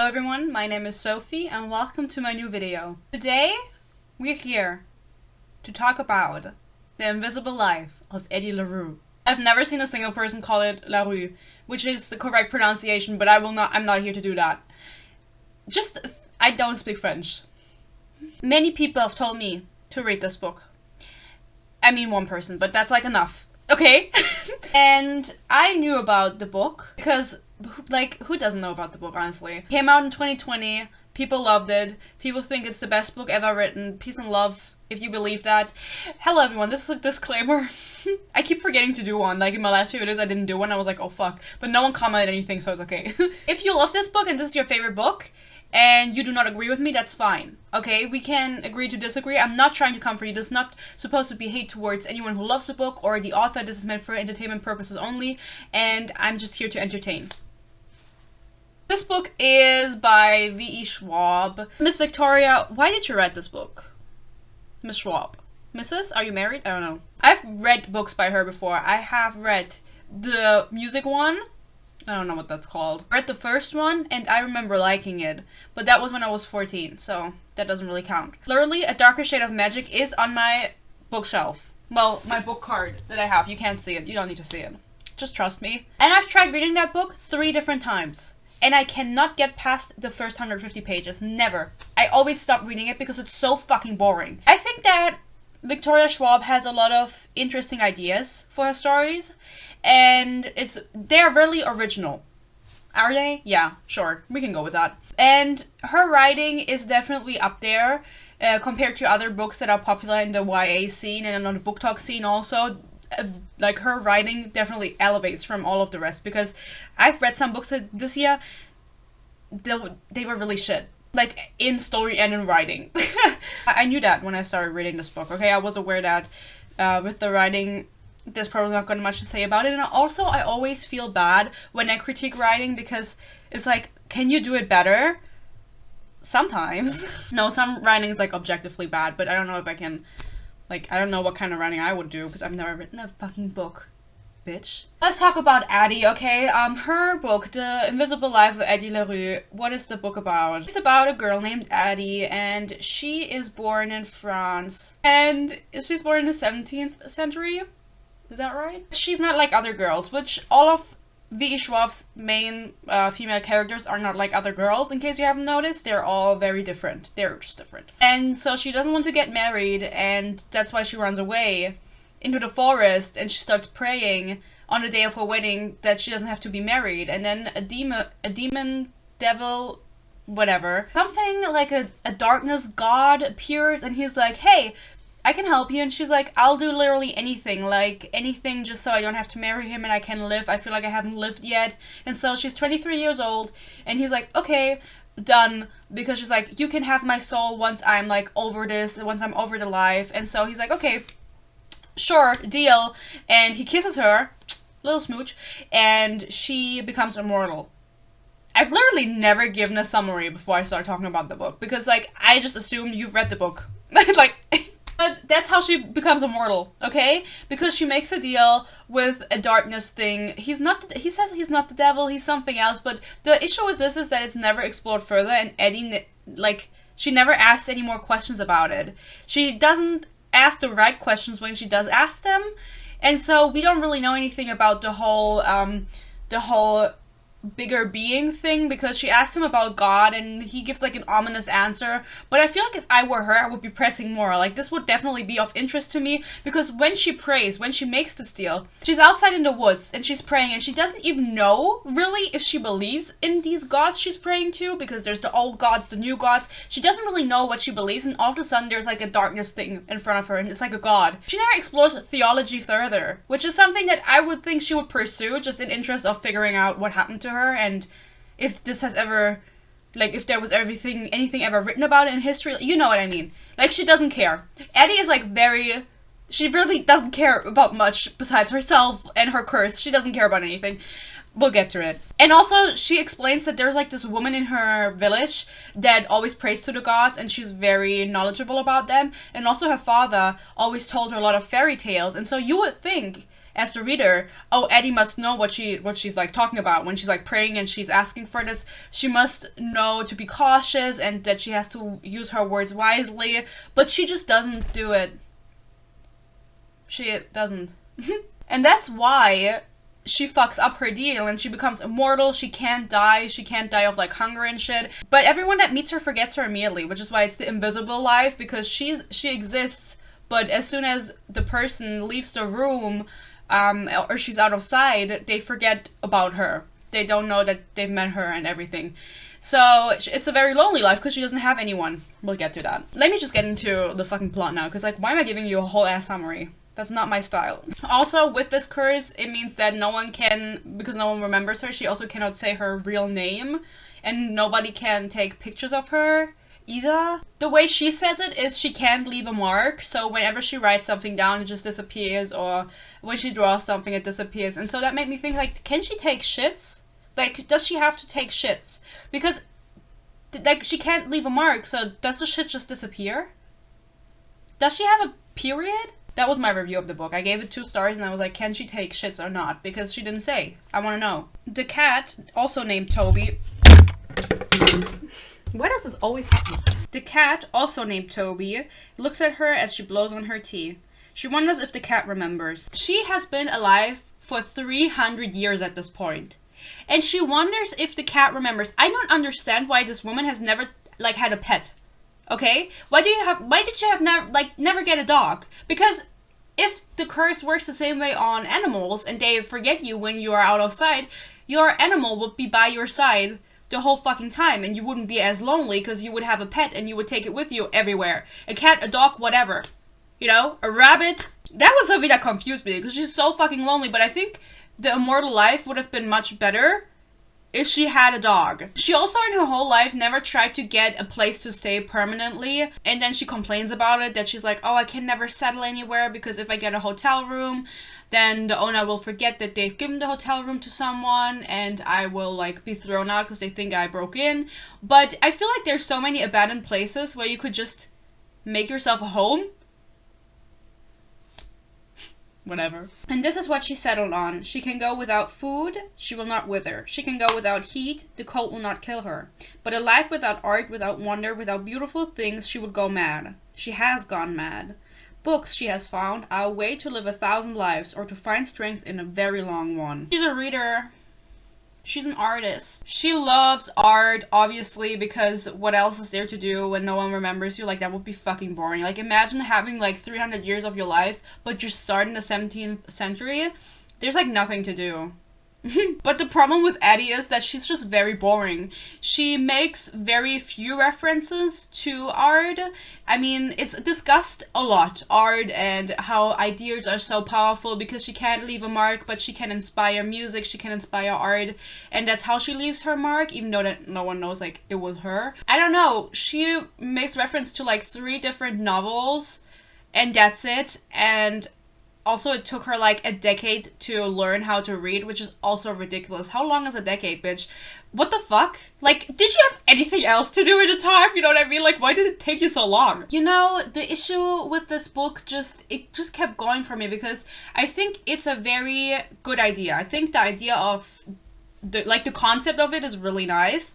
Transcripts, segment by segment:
Hello everyone, my name is Sophie and welcome to my new video. Today, we're here to talk about the invisible life of Addie larue. I've never seen a single person call it larue, which is the correct pronunciation, but I'm not here to do that. I don't speak French. Many people have told me to read this book. I mean one person, but that's like enough. Okay? And I knew about the book because, like, who doesn't know about the book, honestly? It came out in 2020, people loved it, people think it's the best book ever written, peace and love, if you believe that. Hello everyone, this is a disclaimer. I keep forgetting to do one, like in my last few videos I didn't do one, I was like, oh fuck. But no one commented anything, so it's okay. If you love this book and this is your favorite book, and you do not agree with me, that's fine. Okay, we can agree to disagree. I'm not trying to comfort you. This is not supposed to be hate towards anyone who loves the book or the author. This is meant for entertainment purposes only, and I'm just here to entertain. This book is by V.E. Schwab. Miss Victoria, why did you read this book? Miss Schwab. Mrs.? Are you married? I don't know. I've read books by her before. I have read the music one. I don't know what that's called. I read the first one, and I remember liking it, but that was when I was 14, so that doesn't really count. Literally, A Darker Shade of Magic is on my bookshelf. Well, my book card that I have. You can't see it. You don't need to see it. Just trust me. And I've tried reading that book 3 different times, and I cannot get past the first 150 pages. Never. I always stop reading it because it's so fucking boring. I think that Victoria Schwab has a lot of interesting ideas for her stories, and they're really original. Are they? Yeah, sure. We can go with that. And her writing is definitely up there compared to other books that are popular in the YA scene and on the Booktok scene also. Like, her writing definitely elevates from all of the rest, because I've read some books this year, they were really shit. Like, in story and in writing. I knew that when I started reading this book, okay? I was aware that with the writing, there's probably not gonna much to say about it. And also, I always feel bad when I critique writing, because it's like, can you do it better? Sometimes. No, some writing is, like, objectively bad, but I don't know if I can, like, I don't know what kind of writing I would do, because I've never written a fucking book. Bitch. Let's talk about Addie, okay? Her book, The Invisible Life of Addie larue. What is the book about? It's about a girl named Addie, and she is born in France. And she's born in the 17th century? Is that right? She's not like other girls, which all of V.E. Schwab's main female characters are not like other girls, in case you haven't noticed. They're all very different. They're just different. And so she doesn't want to get married, and that's why she runs away into the forest, and she starts praying on the day of her wedding that she doesn't have to be married. And then a demon, devil, whatever, something like a darkness god appears, and he's like, hey, I can help you. And she's like, I'll do literally anything, like anything, just so I don't have to marry him and I can live. I feel like I haven't lived yet. And so she's 23 years old, and he's like, okay, done, because she's like, you can have my soul once I'm like over this, once I'm over the life. And so he's like, okay, sure, deal. And he kisses her, little smooch, and she becomes immortal. I've literally never given a summary before I start talking about the book, because, like, I just assumed you've read the book. Like, but that's how she becomes immortal, okay? Because she makes a deal with a darkness thing. He says he's not the devil, he's something else, but the issue with this is that it's never explored further, and Addie, like, she never asks any more questions about it. She doesn't ask the right questions when she does ask them, and so we don't really know anything about the whole bigger being thing, because she asks him about God and he gives like an ominous answer. But I feel like if I were her, I would be pressing more. Like, this would definitely be of interest to me, because when she prays, when she makes this deal, she's outside in the woods and she's praying, and she doesn't even know really if she believes in these gods she's praying to, because there's the old gods, the new gods. She doesn't really know what she believes, and all of a sudden there's like a darkness thing in front of her, and it's like a god. She never explores theology further, which is something that I would think she would pursue, just in interest of figuring out what happened to her, and if this has ever, like, if there was anything ever written about it in history. You know what I mean. Like, she doesn't care. Addie is like she really doesn't care about much besides herself and her curse. She doesn't care about anything. We'll get to it. And also, she explains that there's like this woman in her village that always prays to the gods, and she's very knowledgeable about them. And also her father always told her a lot of fairy tales, and so you would think as the reader, oh, Addie must know what she's like talking about when she's like praying and she's asking for this. She must know to be cautious and that she has to use her words wisely, but she just doesn't do it. She doesn't. And that's why she fucks up her deal and she becomes immortal. She can't die. She can't die of like hunger and shit. But everyone that meets her forgets her immediately, which is why it's the invisible life, because she exists, but as soon as the person leaves the room, or she's out of sight, they forget about her. They don't know that they've met her and everything. So it's a very lonely life because she doesn't have anyone. We'll get to that. Let me just get into the fucking plot now, because like, why am I giving you a whole ass summary? That's not my style. Also, with this curse, it means that no one can, because no one remembers her, she also cannot say her real name, and nobody can take pictures of her either. The way she says it is she can't leave a mark, so whenever she writes something down, it just disappears, or when she draws something, it disappears. And so that made me think, like, can she take shits? Like, does she have to take shits? Because, like, she can't leave a mark, so does the shit just disappear? Does she have a period? That was my review of the book. I gave it 2 stars and I was like, can she take shits or not? Because she didn't say. I want to know. The cat, also named Toby. Why does this always happen? The cat, also named Toby, looks at her as she blows on her tea. She wonders if the cat remembers. She has been alive for 300 years at this point. And she wonders if the cat remembers. I don't understand why this woman has never, like, had a pet. Okay? Why did she have never get a dog? Because if the curse works the same way on animals and they forget you when you are out of sight, your animal would be by your side the whole fucking time and you wouldn't be as lonely because you would have a pet and you would take it with you everywhere. A cat, a dog, whatever. You know? A rabbit. That was something that confused me because she's so fucking lonely, but I think the immortal life would have been much better if she had a dog. She also in her whole life never tried to get a place to stay permanently, and then she complains about it, that she's like, oh, I can never settle anywhere because if I get a hotel room, then the owner will forget that they've given the hotel room to someone and I will like be thrown out because they think I broke in. But I feel like there's so many abandoned places where you could just make yourself a home. Whatever. And this is what she settled on. She can go without food, she will not wither. She can go without heat, the cold will not kill her. But a life without art, without wonder, without beautiful things, she would go mad. She has gone mad. Books, she has found, are a way to live 1,000 lives, or to find strength in a very long one. She's a reader. She's an artist. She loves art, obviously, because what else is there to do when no one remembers you? Like, that would be fucking boring. Like, imagine having, like, 300 years of your life, but you start in the 17th century. There's, like, nothing to do. But the problem with Addie is that she's just very boring. She makes very few references to art. I mean, it's discussed a lot, art and how ideas are so powerful because she can't leave a mark, but she can inspire music, she can inspire art, and that's how she leaves her mark, even though that no one knows, like, it was her. I don't know, she makes reference to, like, 3 different novels, and that's it, and also, it took her like a decade to learn how to read, which is also ridiculous. How long is a decade, bitch? What the fuck? Like, did you have anything else to do at the time? You know what I mean? Like, why did it take you so long? You know, the issue with this book it just kept going for me because I think it's a very good idea. I think the idea of the concept of it is really nice,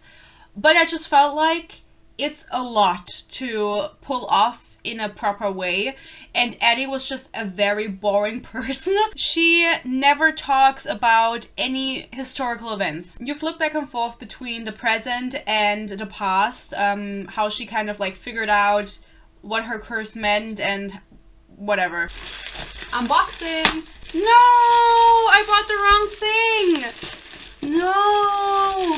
but I just felt like it's a lot to pull off in a proper way, and Addie was just a very boring person. She never talks about any historical events. You flip back and forth between the present and the past, how she kind of like figured out what her curse meant and whatever. Unboxing! No! I bought the wrong thing! No!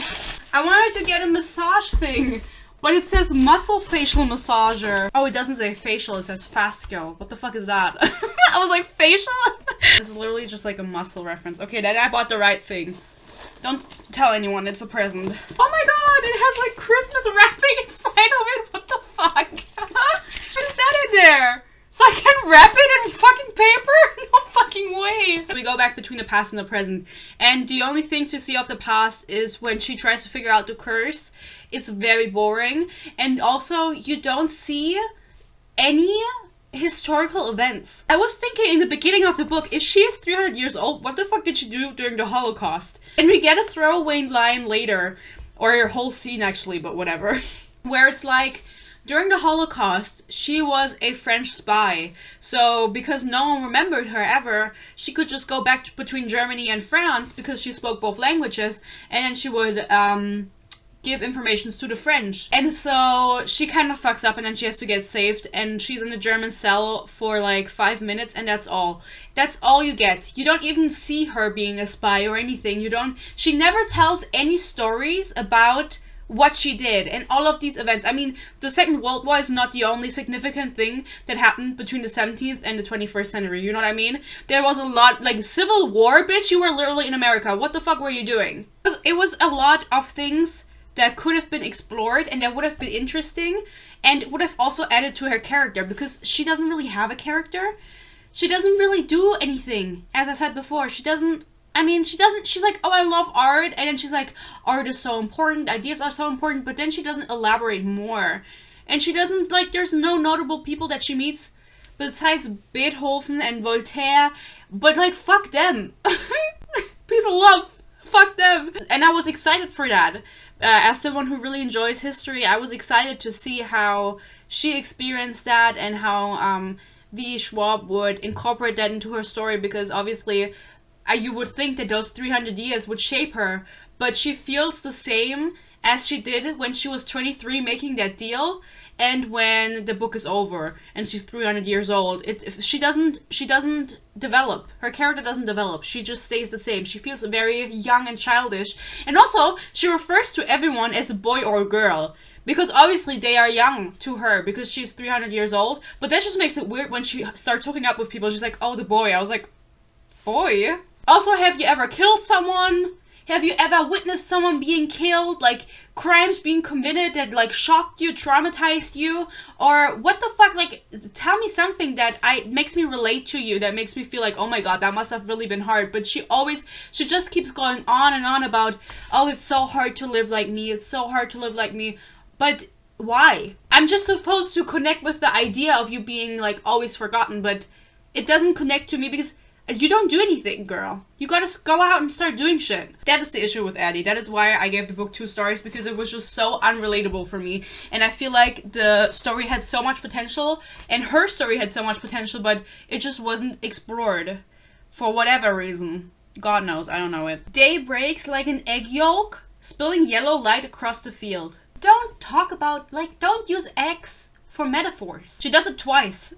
I wanted to get a massage thing, but it says muscle facial massager. Oh, it doesn't say facial, it says fascial. What the fuck is that? I was like, facial? It's literally just like a muscle reference. Okay, then I bought the right thing. Don't tell anyone, it's a present. Oh my god, it has like Christmas wrapping inside of it. What the fuck? What's that in there? So I can wrap it in fucking paper? No fucking way. We go back between the past and the present. And the only thing to see of the past is when she tries to figure out the curse. It's very boring. And also, you don't see any historical events. I was thinking in the beginning of the book, if she is 300 years old, what the fuck did she do during the Holocaust? And we get a throwaway line later, or a whole scene actually, but whatever, where it's like, during the Holocaust, she was a French spy. So, because no one remembered her ever, she could just go back between Germany and France because she spoke both languages, and then she would, give information to the French. And so she kind of fucks up and then she has to get saved, and she's in a German cell for like 5 minutes, and that's all. That's all you get. You don't even see her being a spy or anything. She never tells any stories about what she did and all of these events. I mean, the Second World War is not the only significant thing that happened between the 17th and the 21st century, you know what I mean? There was a lot, like, Civil War, bitch, you were literally in America. What the fuck were you doing? It was a lot of things that could have been explored and that would have been interesting and would have also added to her character, because she doesn't really have a character. She doesn't really do anything. As I said before, she's like, oh, I love art, and then she's like, art is so important, ideas are so important, but then she doesn't elaborate more. And she doesn't, like, there's no notable people that she meets besides Beethoven and Voltaire, but, like, fuck them. Peace of love, fuck them. And I was excited for that. As someone who really enjoys history, I was excited to see how she experienced that and how V. Schwab would incorporate that into her story, because obviously you would think that those 300 years would shape her, but she feels the same as she did when she was 23 making that deal, and when the book is over and she's 300 years old. She doesn't develop. Her character doesn't develop. She just stays the same. She feels very young and childish, and also she refers to everyone as a boy or a girl, because obviously they are young to her because she's 300 years old, but that just makes it weird when she starts hooking up with people. She's like, oh, the boy. I was like, boy? Also, have you ever killed someone? Have you ever witnessed someone being killed? Like, crimes being committed that, like, shocked you, traumatized you? Or what the fuck? Like, tell me something that makes me relate to you, that makes me feel like, oh my god, that must have really been hard. But she just keeps going on and on about, oh, it's so hard to live like me, it's so hard to live like me. But why? I'm just supposed to connect with the idea of you being, like, always forgotten, but it doesn't connect to me because you don't do anything, girl. You gotta go out and start doing shit. That is the issue with Addie. That is why I gave the book 2 stars, because it was just so unrelatable for me. And I feel like the story had so much potential, and her story had so much potential, but it just wasn't explored. For whatever reason. God knows, I don't know it. Day breaks like an egg yolk, spilling yellow light across the field. Don't talk about, like, don't use eggs for metaphors. She does it twice.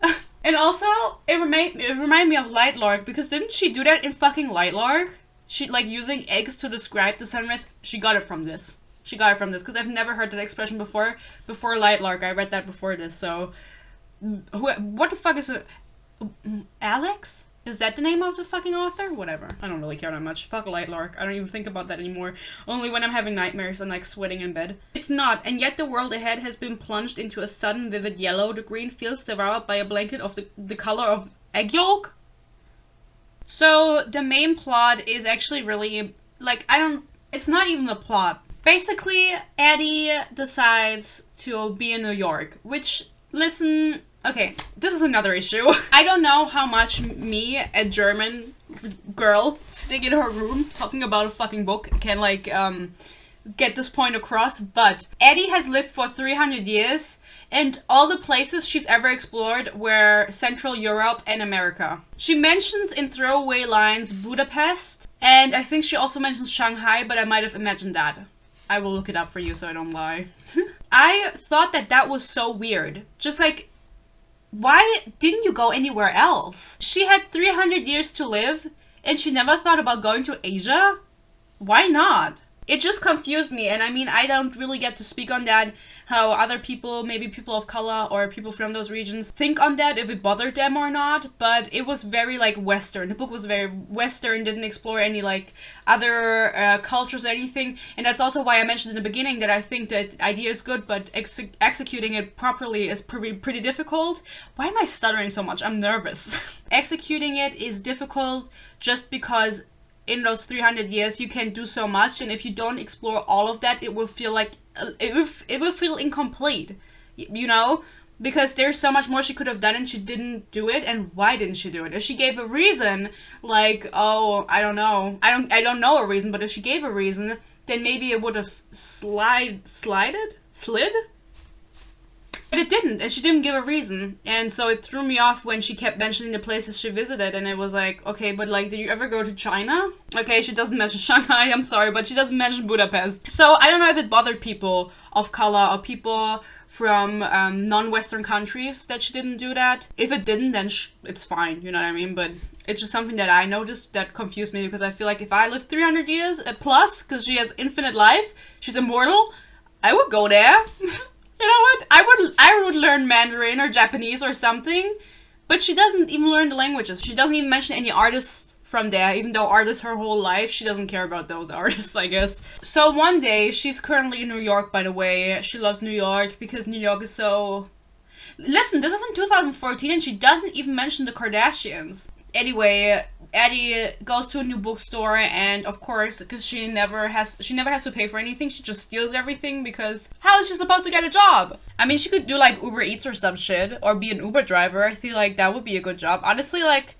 And also, it reminded me of Lightlark, because didn't she do that in fucking Lightlark? She, like, using eggs to describe the sunrise. She got it from this. She got it from this, because I've never heard that expression before. Before Lightlark, I read that before this, so... What the fuck is it? Alex? Is that the name of the fucking author? Whatever. I don't really care that much. Fuck Lightlark. I don't even think about that anymore. Only when I'm having nightmares and, like, sweating in bed. It's not, and yet the world ahead has been plunged into a sudden vivid yellow. The green fields devoured by a blanket of the color of egg yolk. So, the main plot is actually really, like, it's not even the plot. Basically, Addie decides to be in New York, which, listen... Okay, this is another issue. I don't know how much me, a German girl, sitting in her room talking about a fucking book can, like, get this point across, but Addie has lived for 300 years, and all the places she's ever explored were Central Europe and America. She mentions in throwaway lines Budapest, and I think she also mentions Shanghai, but I might have imagined that. I will look it up for you so I don't lie. I thought that was so weird. Just like, why didn't you go anywhere else? She had 300 years to live, and she never thought about going to Asia? Why not? It just confused me, and I mean, I don't really get to speak on that, how other people, maybe people of color or people from those regions, think on that, if it bothered them or not, but it was very, like, Western. The book was very Western, didn't explore any, like, other cultures or anything, and that's also why I mentioned in the beginning that I think that idea is good, but executing it properly is pretty difficult. Why am I stuttering so much? I'm nervous. Executing it is difficult just because in those 300 years you can do so much, and if you don't explore all of that, it will feel like it will feel incomplete, you know? because there's so much more she could have done and she didn't do it. And why didn't she do it? If she gave a reason, like, oh, I don't know, I don't know a reason, but if she gave a reason, then maybe it would have slid. But it didn't, and she didn't give a reason, and so it threw me off when she kept mentioning the places she visited, and it was like, okay, but like, did you ever go to China? Okay, she doesn't mention Shanghai, I'm sorry, but she doesn't mention Budapest. So I don't know if it bothered people of color or people from non-Western countries that she didn't do that. If it didn't, then it's fine, you know what I mean? But it's just something that I noticed that confused me, because I feel like if I live 300 years plus, because she has infinite life, she's immortal, I would go there. You know what? I would learn Mandarin or Japanese or something, but she doesn't even learn the languages. She doesn't even mention any artists from there, even though artists her whole life, she doesn't care about those artists, I guess. So one day, she's currently in New York, by the way. She loves New York because New York is so... Listen, this is in 2014 and she doesn't even mention the Kardashians. Anyway, Addie goes to a new bookstore, and of course, because she never has to pay for anything, she just steals everything, because how is she supposed to get a job? I mean, she could do like Uber Eats or some shit, or be an Uber driver. I feel like that would be a good job. Honestly, like,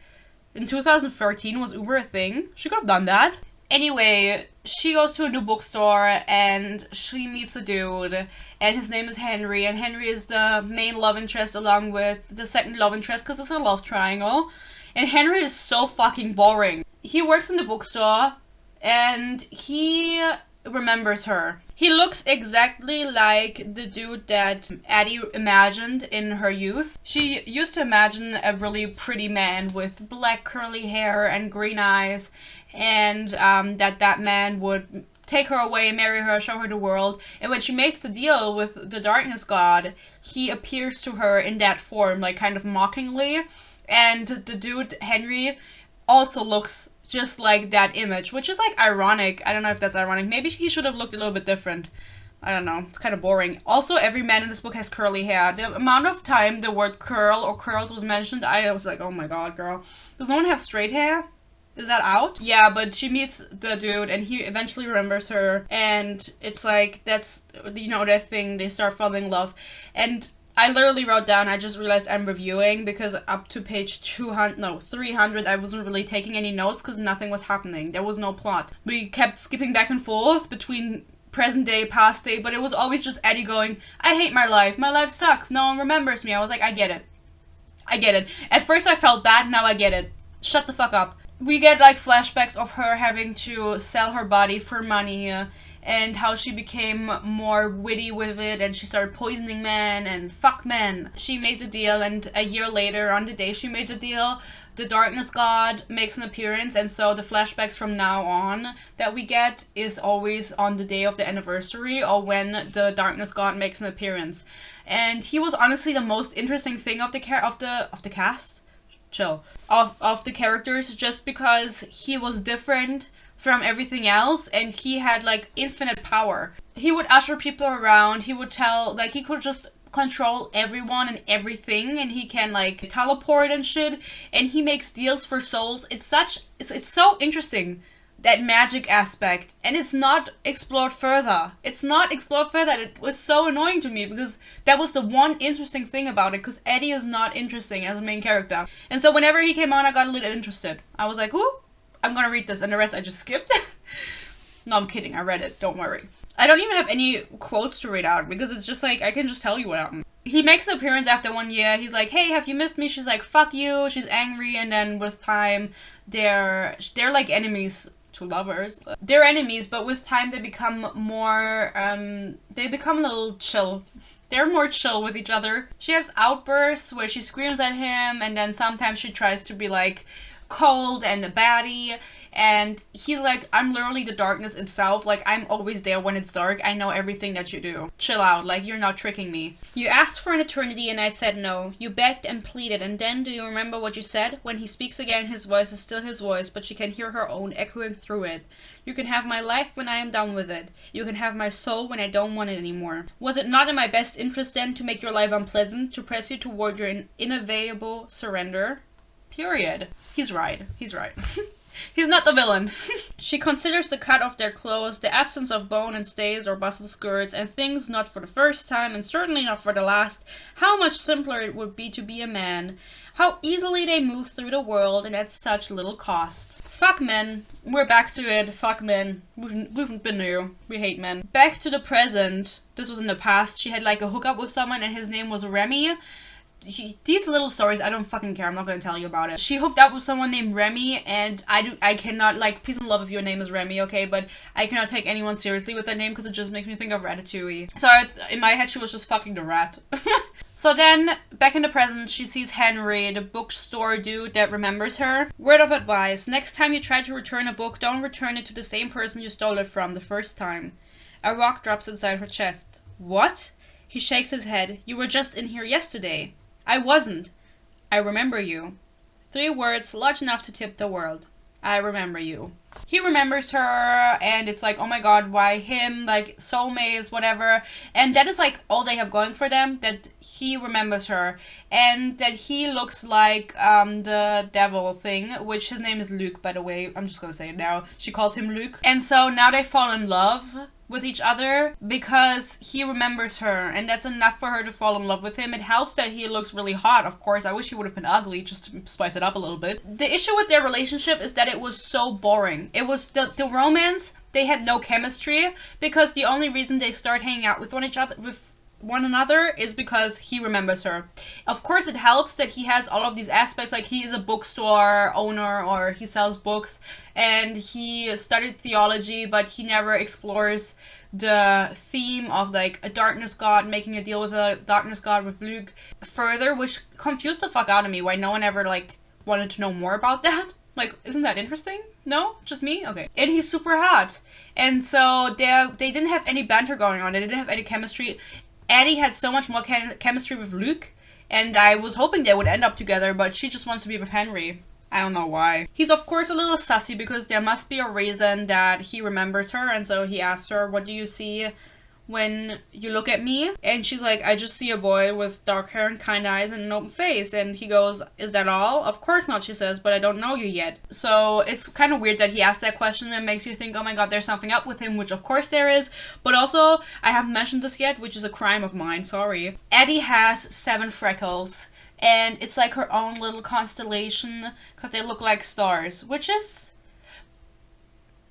in 2013, was Uber a thing? She could have done that. Anyway, she goes to a new bookstore and she meets a dude, and his name is Henry, and Henry is the main love interest along with the second love interest, because it's a love triangle. And Henry is so fucking boring. He works in the bookstore, and he remembers her. He looks exactly like the dude that Addie imagined in her youth. She used to imagine a really pretty man with black curly hair and green eyes, and that man would take her away, marry her, show her the world. And when she makes the deal with the darkness god, he appears to her in that form, like kind of mockingly. And the dude, Henry, also looks just like that image, which is like ironic. I don't know if that's ironic. Maybe he should have looked a little bit different. I don't know. It's kind of boring. Also, every man in this book has curly hair. The amount of time the word curl or curls was mentioned, I was like, oh my god, girl. Does no one have straight hair? Is that out? Yeah, but she meets the dude and he eventually remembers her. And it's like, that's, you know, that thing. They start falling in love. And I literally wrote down, I just realized I'm reviewing, because up to page 300, I wasn't really taking any notes because nothing was happening. There was no plot. We kept skipping back and forth between present day, past day, but it was always just Addie going, I hate my life sucks, no one remembers me. I was like, I get it. I get it. At first I felt bad, now I get it. Shut the fuck up. We get like flashbacks of her having to sell her body for money, and how she became more witty with it, and she started poisoning men and fuck men. She made the deal, and a year later, on the day she made the deal, the darkness god makes an appearance, and so the flashbacks from now on that we get is always on the day of the anniversary, or when the darkness god makes an appearance. And he was honestly the most interesting thing of the cast. Chill. Of the characters, just because he was different from everything else, and he had like infinite power. He would usher people around, he would tell, like, he could just control everyone and everything, and he can like teleport and shit, and he makes deals for souls. It's so interesting, that magic aspect, and it's not explored further. It was so annoying to me, because that was the one interesting thing about it, because Addie is not interesting as a main character. And so whenever he came on, I got a little interested. I was like, ooh, I'm gonna read this, and the rest I just skipped. No, I'm kidding, I read it, don't worry. I don't even have any quotes to read out, because it's just like, I can just tell you what happened. He makes an appearance after 1 year. He's like, hey, have you missed me? She's like, fuck you. She's angry, and then with time, they're like enemies to lovers. They're enemies, but with time they become more, they become a little chill. They're more chill with each other. She has outbursts where she screams at him, and then sometimes she tries to be like cold and a baddie, and he's like, I'm literally the darkness itself, like, I'm always there when it's dark, I know everything that you do. Chill out, like, you're not tricking me. You asked for an eternity and I said no. You begged and pleaded, and then do you remember what you said? When he speaks again, his voice is still his voice, but she can hear her own echoing through it. You can have my life when I am done with it. You can have my soul when I don't want it anymore. Was it not in my best interest then to make your life unpleasant, to press you toward your inevitable surrender? Period. He's right. He's right. He's not the villain. She considers the cut of their clothes, the absence of bone and stays or bustle skirts, and thinks not for the first time, and certainly not for the last, how much simpler it would be to be a man. How easily they move through the world, and at such little cost. Fuck men. We're back to it. Fuck men. We've been there. We hate men. Back to the present. This was in the past. She had like a hookup with someone and his name was Remy. These little stories, I don't fucking care. I'm not gonna tell you about it. She hooked up with someone named Remy, and I cannot, like, peace and love if your name is Remy, okay? But I cannot take anyone seriously with that name because it just makes me think of Ratatouille. So in my head, she was just fucking the rat. So then, back in the present, she sees Henry, the bookstore dude that remembers her. Word of advice: next time you try to return a book, don't return it to the same person you stole it from the first time. A rock drops inside her chest. What? He shakes his head. You were just in here yesterday. I wasn't. I remember you. 3 words large enough to tip the world. I remember you. He remembers her, and it's like, oh my god, why him? Like, soulmates, whatever. And that is like all they have going for them, that he remembers her. And that he looks like the devil thing, which his name is Luke, by the way. I'm just gonna say it now. She calls him Luke. And so now they fall in love with each other because he remembers her, and that's enough for her to fall in love with him. It helps that he looks really hot, of course. I wish he would have been ugly, just to spice it up a little bit. The issue with their relationship is that it was so boring. It was the romance, they had no chemistry, because the only reason they start hanging out with one another is because he remembers her. Of course, it helps that he has all of these aspects, like he is a bookstore owner or he sells books and he studied theology, but he never explores the theme of like a darkness god, making a deal with a darkness god with Luke further, which confused the fuck out of me, why no one ever like wanted to know more about that. Like, isn't that interesting? No? Just me? Okay. And he's super hot. And so they didn't have any banter going on. They didn't have any chemistry. Addie had so much more chemistry with Luke, and I was hoping they would end up together, but she just wants to be with Henry. I don't know why. He's of course a little sussy because there must be a reason that he remembers her, and so he asks her, what do you see when you look at me? And she's like, I just see a boy with dark hair and kind eyes and an open face. And he goes, is that all? Of course not, she says, but I don't know you yet. So it's kind of weird that he asked that question and makes you think, oh my god, there's something up with him, which of course there is. But also, I haven't mentioned this yet, which is a crime of mine, sorry. Addie has 7 freckles. And it's like her own little constellation because they look like stars, which is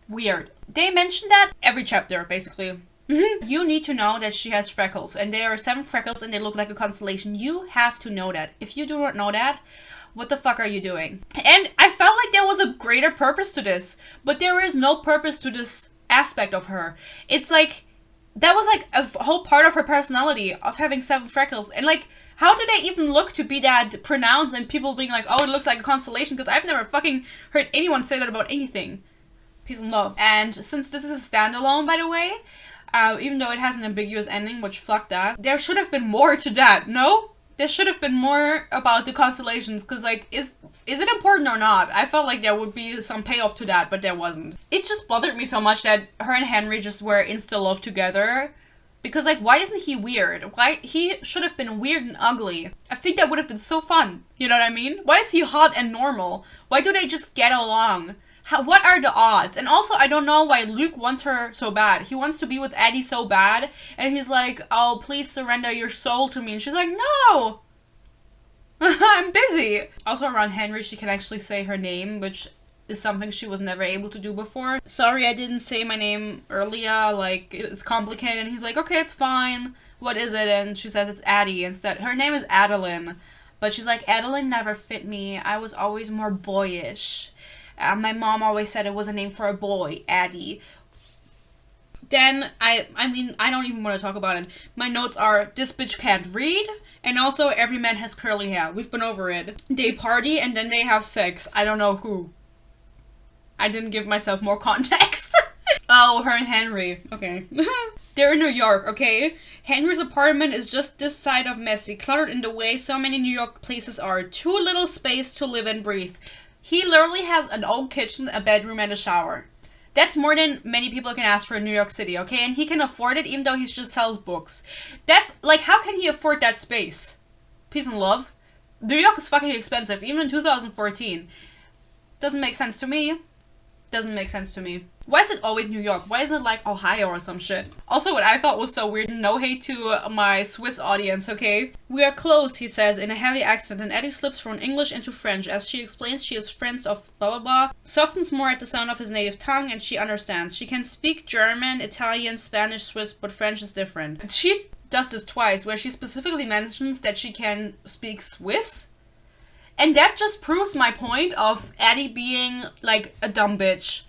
weird. They mention that every chapter, basically. You need to know that she has freckles, and there are 7 freckles and they look like a constellation. You have to know that. If you do not know that, what the fuck are you doing? And I felt like there was a greater purpose to this, but there is no purpose to this aspect of her. It's like, that was like a whole part of her personality, of having 7 freckles. And like, how do they even look to be that pronounced and people being like, oh, it looks like a constellation? Because I've never fucking heard anyone say that about anything. Peace and love. And since this is a standalone, by the way, even though it has an ambiguous ending, which fuck that, there should have been more to that, no? There should have been more about the constellations, because like, is it important or not? I felt like there would be some payoff to that, but there wasn't. It just bothered me so much that her and Henry just were insta-love together, because like, why isn't he weird? Why? He should have been weird and ugly. I think that would have been so fun, you know what I mean? Why is he hot and normal? Why do they just get along? What are the odds? And also, I don't know why Luke wants her so bad. He wants to be with Addie so bad, and he's like, oh, please surrender your soul to me. And she's like, no! I'm busy! Also, around Henry, she can actually say her name, which is something she was never able to do before. Sorry, I didn't say my name earlier, like, it's complicated. And he's like, okay, it's fine. What is it? And she says it's Addie instead. Her name is Adeline. But she's like, Adeline never fit me. I was always more boyish. My mom always said it was a name for a boy, Addie. Then, I mean, I don't even want to talk about it. My notes are, this bitch can't read, and also every man has curly hair. We've been over it. They party, and then they have sex. I don't know who. I didn't give myself more context. Oh, her and Henry. Okay. They're in New York, okay? Henry's apartment is just this side of messy, cluttered in the way so many New York places are. Too little space to live and breathe. He literally has an old kitchen, a bedroom, and a shower. That's more than many people can ask for in New York City, okay? And he can afford it even though he just sells books. That's, like, how can he afford that space? Peace and love. New York is fucking expensive, even in 2014. Doesn't make sense to me. doesn't make sense to me. Why is it always New York? Why isn't it like Ohio or some shit? Also, what I thought was so weird, no hate to my Swiss audience, okay? We are close, he says in a heavy accent, and Addie slips from English into French as she explains she is friends of blah blah blah, softens more at the sound of his native tongue, and she understands. She can speak German, Italian, Spanish, Swiss, but French is different. She does this twice, where she specifically mentions that she can speak Swiss. And that just proves my point of Addie being like a dumb bitch.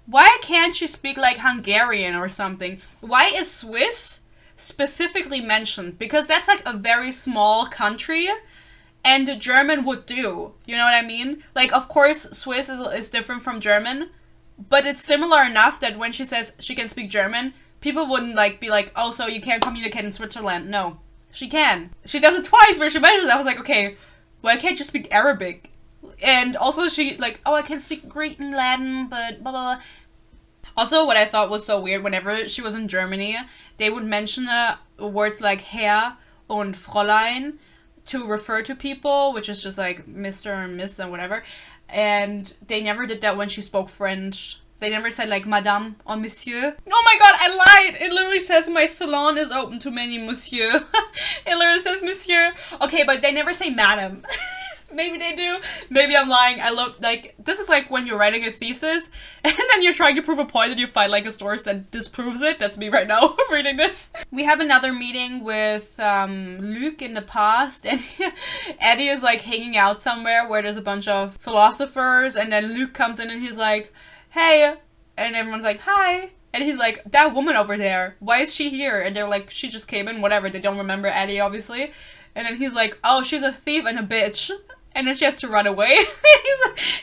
Why can't she speak like Hungarian or something? Why is Swiss specifically mentioned? Because that's like a very small country and German would do. You know what I mean? Like, of course, Swiss is different from German, but it's similar enough that when she says she can speak German, people wouldn't like be like, oh, so you can't communicate in Switzerland. No, she can. She does it twice where she mentions it. I was like, okay, why can't you speak Arabic? And also she like, oh, I can speak Greek and Latin, but blah, blah, blah. Also, what I thought was so weird, whenever she was in Germany, they would mention words like Herr und Fräulein to refer to people, which is just like Mr. and Miss and whatever. And they never did that when she spoke French. They never said like Madame or Monsieur. Oh my god, I lied! It literally says my salon is open to many Monsieur. It literally says Monsieur. Okay, but they never say Madame. Maybe they do. Maybe I'm lying. I love, like, this is like when you're writing a thesis and then you're trying to prove a point and you find like a source that disproves it. That's me right now reading this. We have another meeting with Luc in the past, and Addie is like hanging out somewhere where there's a bunch of philosophers, and then Luc comes in and he's like, hey, and everyone's like, hi. And he's like, that woman over there, why is she here? And they're like, she just came in, whatever. They don't remember Addie, obviously. And then he's like, oh, she's a thief and a bitch. And then she has to run away.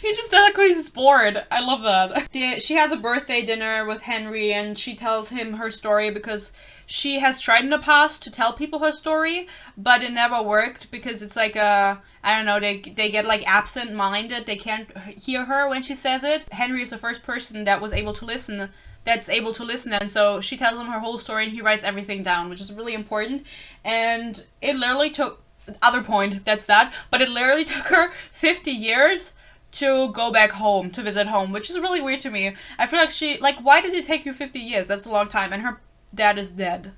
He just does it because he's bored. I love that. She has a birthday dinner with Henry, and she tells him her story because she has tried in the past to tell people her story, but it never worked because it's like I don't know, they get like absent-minded. They can't hear her when she says it. Henry is the first person that was able to listen, and so she tells him her whole story and he writes everything down, which is really important. And it literally took, other point, that's that, but it literally took her 50 years to go back home, to visit home, which is really weird to me. I feel like why did it take you 50 years? That's a long time, and her dad is dead.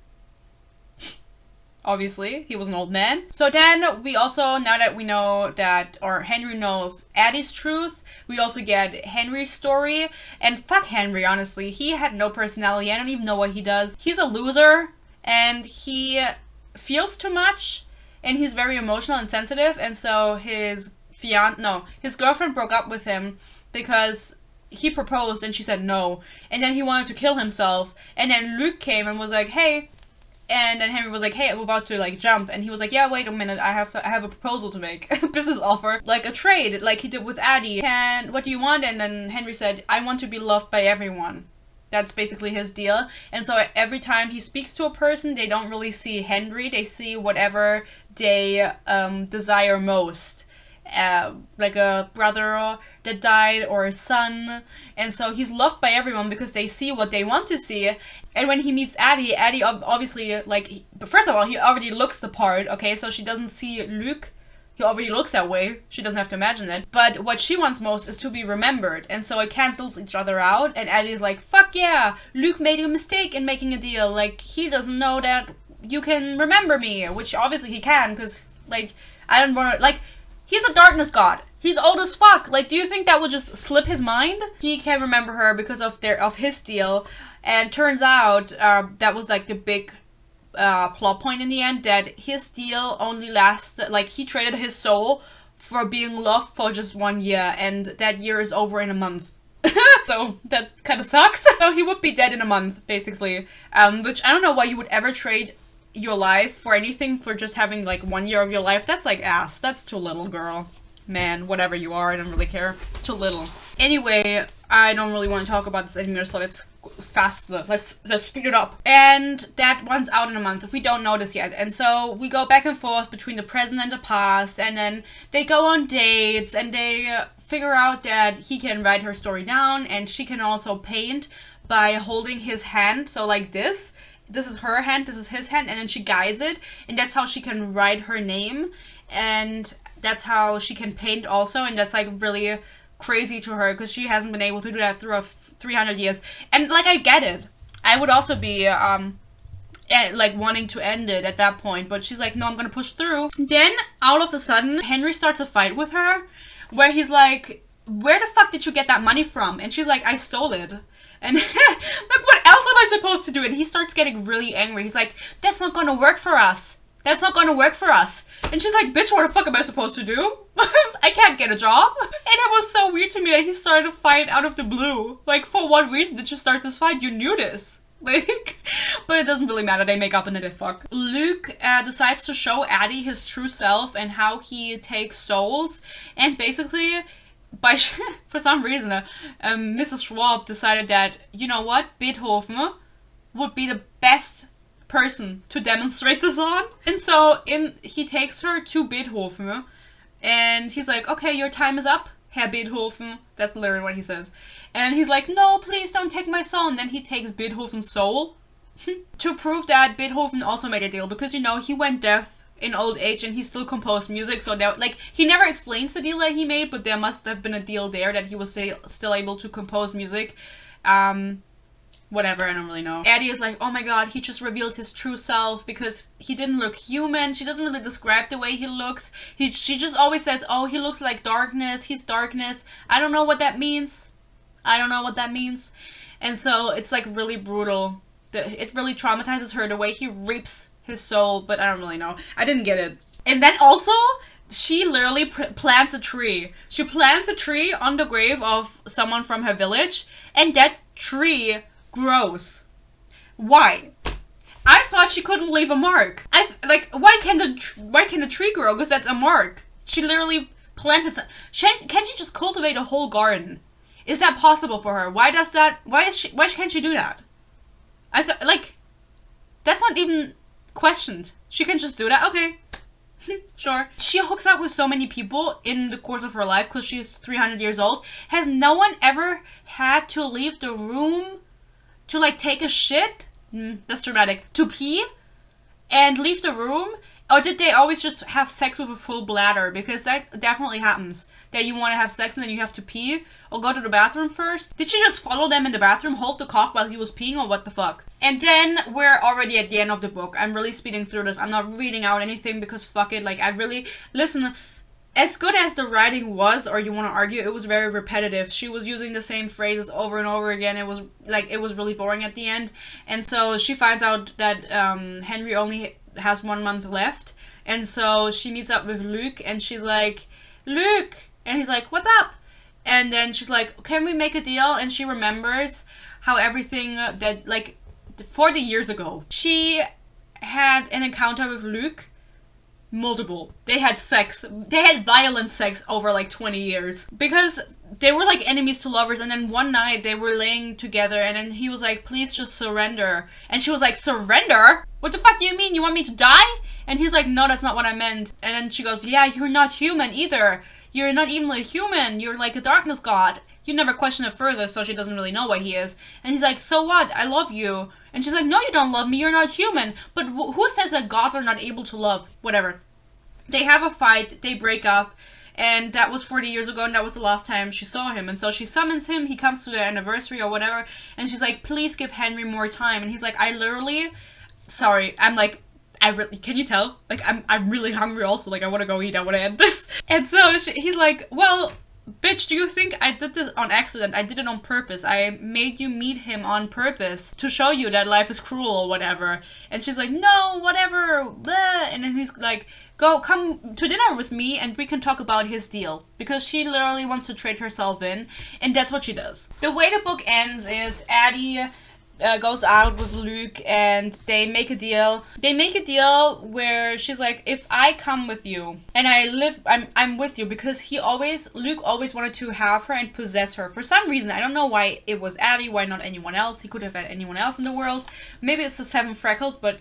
Obviously, he was an old man. So then we also, now that we know that, or Henry knows Addie's truth, we also get Henry's story. And fuck Henry, honestly. He had no personality. I don't even know what he does. He's a loser, and he feels too much, and he's very emotional and sensitive, and so his girlfriend broke up with him because he proposed and she said no, and then he wanted to kill himself, and then Luke came and was like, hey. And then Henry was like, hey, I'm about to like jump. And he was like, yeah, wait a minute, I have a proposal to make. Business offer. Like a trade, like he did with Addie. And what do you want? And then Henry said, I want to be loved by everyone. That's basically his deal. And so every time he speaks to a person, they don't really see Henry. They see whatever they desire most. Like a brother that died or a son, and so he's loved by everyone because they see what they want to see. And when he meets Addie obviously, like, first of all, he already looks the part, okay, so she doesn't see Luke, he already looks that way, she doesn't have to imagine it, but what she wants most is to be remembered, and so it cancels each other out. And Addie's like, fuck yeah, Luke made a mistake in making a deal, like, he doesn't know that you can remember me, which obviously he can, because, like, I don't want to, like, he's a darkness god. He's old as fuck. Like, do you think that would just slip his mind? He can't remember her because of his deal. And turns out that was like the big plot point in the end, that his deal only lasted, like, he traded his soul for being loved for just 1 year, and that year is over in a month. So that kind of sucks. So he would be dead in a month, basically. Which I don't know why you would ever trade your life for anything for just having like 1 year of your life. That's like ass. That's too little, girl. Man, whatever you are, I don't really care. It's too little. Anyway, I don't really want to talk about this anymore, so let's speed it up. And that one's out in a month. We don't know this yet. And so we go back and forth between the present and the past, and then they go on dates, and they figure out that he can write her story down, and she can also paint by holding his hand. So like this. This is her hand, this is his hand, and then she guides it, and that's how she can write her name, and that's how she can paint also, and that's like really crazy to her because she hasn't been able to do that throughout 300 years. And like, I get it. I would also be like wanting to end it at that point, but she's like, no, I'm gonna push through. Then all of a sudden Henry starts a fight with her where he's like, where the fuck did you get that money from? And she's like, I stole it. And like, what else am I supposed to do? And he starts getting really angry. He's like, that's not gonna work for us. That's not gonna work for us. And she's like, bitch, what the fuck am I supposed to do? I can't get a job. And it was so weird to me that he started a fight out of the blue. Like, for what reason did you start this fight? You knew this. Like, but it doesn't really matter. They make up and then they fuck. Luke decides to show Addie his true self and how he takes souls. And basically, for some reason, Mrs. Schwab decided that, you know what, Beethoven would be the best person to demonstrate this on. And so he takes her to Beethoven and he's like, okay, your time is up, Herr Beethoven. That's literally what he says. And he's like, no, please don't take my soul. And then he takes Beethoven's soul to prove that Beethoven also made a deal, because, you know, he went deaf in old age and he still composed music. So that, like, he never explains the deal that he made, but there must have been a deal there that he was still able to compose music. Whatever, I don't really know. Addie is like, oh my god, he just revealed his true self because he didn't look human. She doesn't really describe the way he looks. She just always says, oh, he looks like darkness. He's darkness. I don't know what that means. I don't know what that means. And so it's like really brutal. It really traumatizes her the way he reaps his soul, but I don't really know. I didn't get it. And then also, she literally plants a tree. She plants a tree on the grave of someone from her village, and that tree grows. Why? I thought she couldn't leave a mark. Why can the tree grow? Because that's a mark. She literally planted some. Can't she just cultivate a whole garden? Is that possible for her? Why can't she do that? That's not even questioned. She can just do that. Okay. Sure. She hooks up with so many people in the course of her life because she's 300 years old. Has no one ever had to leave the room to, like, take a shit? That's dramatic. To pee? And leave the room? Or did they always just have sex with a full bladder? Because that definitely happens. That you want to have sex and then you have to pee? Or go to the bathroom first? Did she just follow them in the bathroom, hold the cock while he was peeing, or what the fuck? And then we're already at the end of the book. I'm really speeding through this. I'm not reading out anything because fuck it. Like, I really... Listen, as good as the writing was, or you want to argue, it was very repetitive. She was using the same phrases over and over again. It was really boring at the end. And so she finds out that Henry only has 1 month left. And so she meets up with Luke and she's like, Luke! And he's like, what's up? And then she's like, can we make a deal? And she remembers how everything that, like, 40 years ago, she had an encounter with Luke. Multiple. They had sex. They had violent sex over like 20 years. Because they were like enemies to lovers, and then one night they were laying together and then he was like, please just surrender. And she was like, surrender? What the fuck do you mean? You want me to die? And he's like, no, that's not what I meant. And then she goes, yeah, you're not human either. You're not even a human. You're like a darkness god. You never question it further, so she doesn't really know what he is. And he's like, so what? I love you. And she's like, no, you don't love me. You're not human. But who says that gods are not able to love? Whatever. They have a fight. They break up. And that was 40 years ago, and that was the last time she saw him. And so she summons him. He comes to their anniversary or whatever. And she's like, please give Henry more time. And he's like, I literally... Sorry. I'm like... Can you tell? Like, I'm really hungry also. Like, I want to go eat. I want to end this. And so he's like, well... Bitch, do you think I did this on accident? I did it on purpose. I made you meet him on purpose to show you that life is cruel or whatever. And she's like, no, whatever. Blah. And then he's like, come to dinner with me and we can talk about his deal. Because she literally wants to trade herself in. And that's what she does. The way the book ends is Addie goes out with Luke and they make a deal. They make a deal where she's like, if I come with you and I'm with you, because Luke always wanted to have her and possess her for some reason. I don't know why it was Addie, why not anyone else. He could have had anyone else in the world. Maybe it's the 7 freckles, but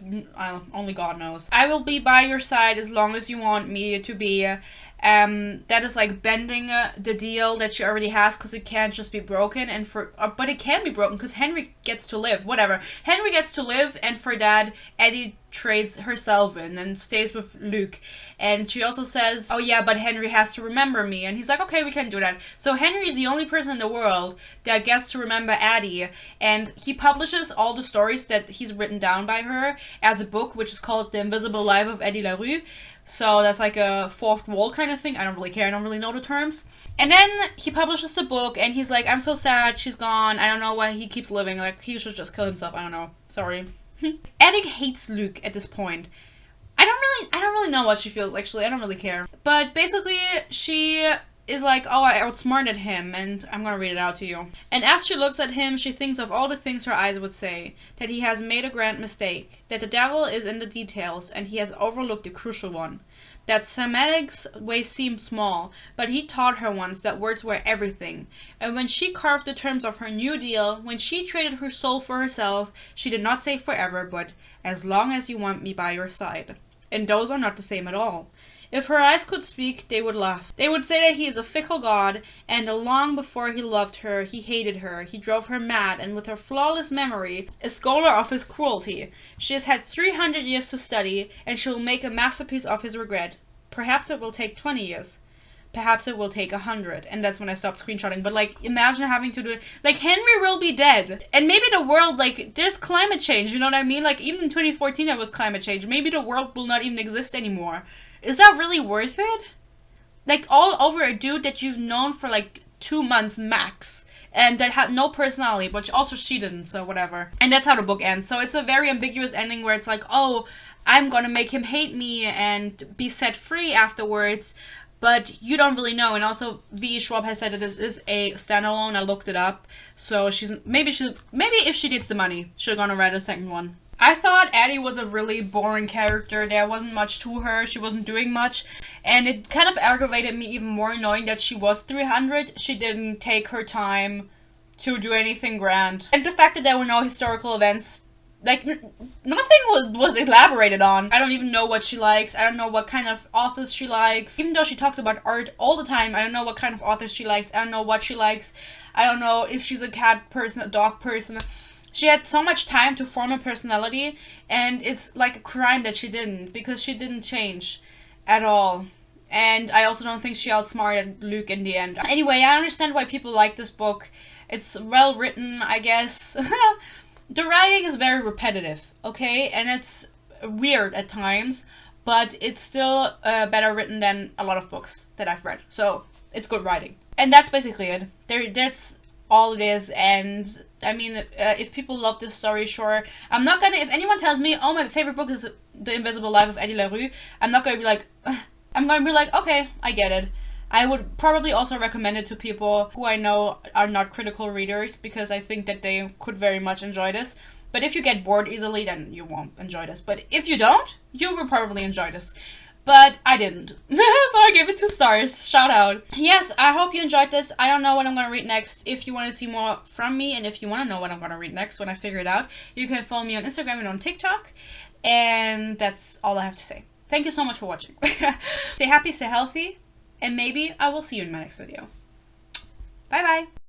only God knows. I will be by your side as long as you want me to be. That is like bending the deal that she already has, because it can't just be broken, and but it can be broken because Henry gets to live. Whatever. Henry gets to live, and for that, Addie trades herself in and stays with Luke. And she also says, oh yeah, but Henry has to remember me. And he's like, okay, we can do that. So Henry is the only person in the world that gets to remember Addie, and he publishes all the stories that he's written down by her as a book, which is called The Invisible Life of Addie LaRue. So that's like a fourth wall kind of thing. I don't really care. I don't really know the terms. And then he publishes the book and he's like, I'm so sad she's gone. I don't know why he keeps living. Like, he should just kill himself. I don't know. Sorry. Addie hates Luke at this point. I don't really know what she feels, actually. I don't really care. But basically, she is like, oh, I outsmarted him, and I'm gonna read it out to you. And as she looks at him, she thinks of all the things her eyes would say. That he has made a grand mistake. That the devil is in the details, and he has overlooked the crucial one. That Semitic's ways seem small, but he taught her once that words were everything. And when she carved the terms of her New Deal, when she traded her soul for herself, she did not say forever, but as long as you want me by your side. And those are not the same at all. If her eyes could speak, they would laugh. They would say that he is a fickle god, and long before he loved her, he hated her, he drove her mad, and with her flawless memory, a scholar of his cruelty. She has had 300 years to study, and she will make a masterpiece of his regret. Perhaps it will take 20 years. Perhaps it will take 100. And that's when I stopped screenshotting. But, like, imagine having to do it. Like, Henry will be dead. And maybe the world, like, there's climate change, you know what I mean? Like, even in 2014 there was climate change. Maybe the world will not even exist anymore. Is that really worth it? Like, all over a dude that you've known for, like, 2 months max. And that had no personality, but also she didn't, so whatever. And that's how the book ends. So it's a very ambiguous ending where it's like, oh, I'm gonna make him hate me and be set free afterwards. But you don't really know. And also, V. Schwab has said that this is a standalone. I looked it up. So maybe if she needs the money, she's gonna write a second one. I thought Addie was a really boring character. There wasn't much to her. She wasn't doing much. And it kind of aggravated me even more knowing that she was 300. She didn't take her time to do anything grand. And the fact that there were no historical events, like, nothing was elaborated on. I don't even know what she likes. I don't know what kind of authors she likes. Even though she talks about art all the time, I don't know what kind of authors she likes. I don't know what she likes. I don't know if she's a cat person, a dog person. She had so much time to form a personality, and it's like a crime that she didn't, because she didn't change at all. And I also don't think she outsmarted Luke in the end. Anyway, I understand why people like this book. It's well written, I guess. The writing is very repetitive, okay? And it's weird at times, but it's still better written than a lot of books that I've read. So, it's good writing. And that's basically it. That's all it is. And I mean, if people love this story, sure. I'm not gonna, if anyone tells me, oh, my favorite book is The Invisible Life of Addie LaRue, I'm not gonna be like, ugh. I'm gonna be like, okay, I get it. I would probably also recommend it to people who I know are not critical readers, because I think that they could very much enjoy this. But if you get bored easily, then you won't enjoy this. But if you don't, you will probably enjoy this. But I didn't. So I gave it 2 stars. Shout out. Yes, I hope you enjoyed this. I don't know what I'm going to read next. If you want to see more from me, and if you want to know what I'm going to read next when I figure it out, you can follow me on Instagram and on TikTok. And that's all I have to say. Thank you so much for watching. Stay happy, stay healthy, and maybe I will see you in my next video. Bye bye.